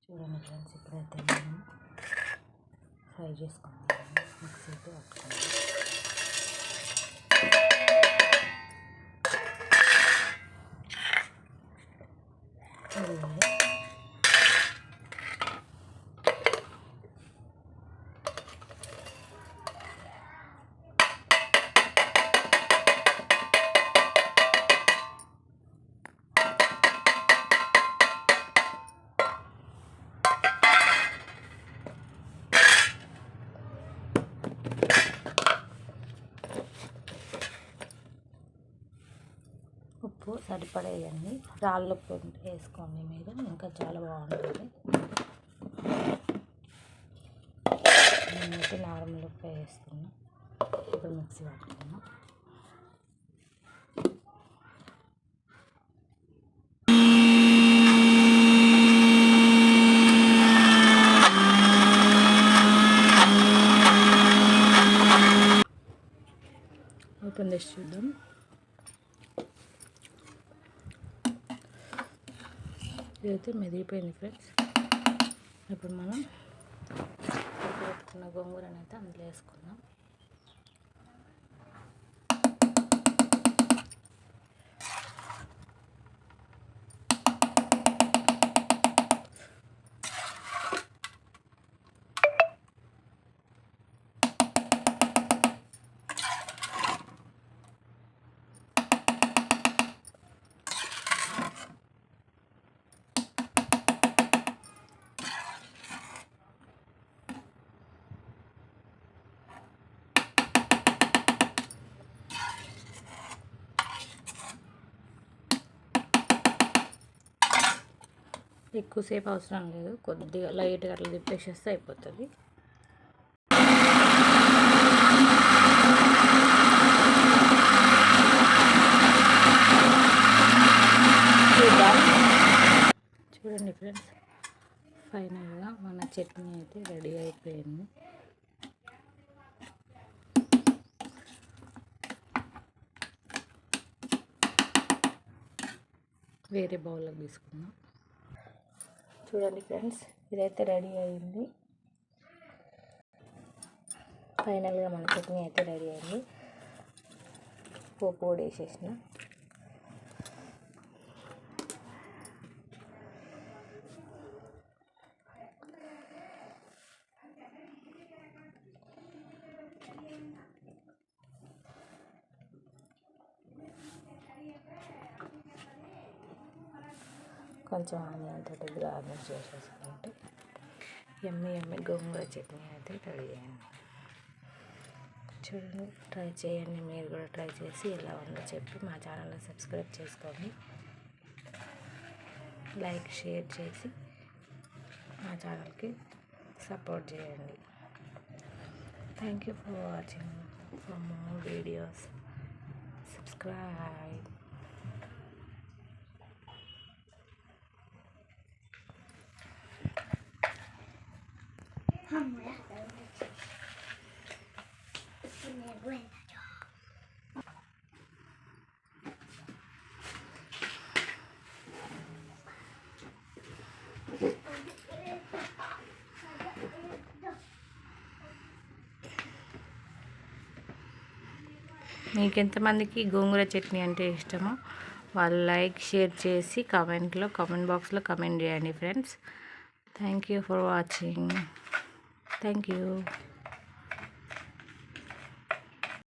చూడండి ఫ్రెండ్స్, ఇప్పుడైతే మనం ఫ్రై చేసుకుందాం. మిక్సీకి పట్టుకుందాం. ఉప్పు సరిపడేయండి. రాళ్ళ ఉప్పు వేసుకోండి మీరు, ఇంకా చాలా బాగుంటుంది. నేనైతే నార్మల్ ఉప్పు వేస్తున్నా. ఇప్పుడు మిక్సీ పట్టుకున్నాం. ఓపెన్ చేసి చూద్దాం. ఇదైతే మెదిగిపోయింది ఫ్రెండ్స్. ఇప్పుడు మనం పెట్టుకున్న గోంగూరని అయితే అందులో వేసుకుందాం. ఎక్కువసేపు అవసరం లేదు, కొద్దిగా లైట్గా అట్లా తిప్పేసేస్తే అయిపోతుంది. చూడండి ఫ్రెండ్స్, ఫైనల్గా మన చట్నీ అయితే రెడీ అయిపోయింది. వేరే బౌల్లోకి తీసుకుందాం. చూడండి ఫ్రెండ్స్, ఇదైతే రెడీ అయింది. ఫైనల్గా మన చట్నీ అయితే రెడీ అయింది. పోపు కూడా వేసేసిన. కొంచెం ఆనియన్ తోటి గార్నిష్ చేసేసుకుంటే ఎమ్మి గోంగూర చట్నీ అయితే రెడీ అయింది. చూడండి, ట్రై చేయండి. మీరు కూడా ట్రై చేసి ఎలా ఉందో చెప్పి మా ఛానల్ని సబ్స్క్రైబ్ చేసుకోండి. లైక్ షేర్ చేసి మా ఛానల్కి సపోర్ట్ చేయండి. Thank you for watching. For more videos subscribe. మీకు ఎంతమందికి గోంగూర చట్నీ అంటే ఇష్టమో వాళ్ళు లైక్ షేర్ చేసి కామెంట్ బాక్స్లో కామెంట్ చేయండి friends. Thank you for watching. Thank you.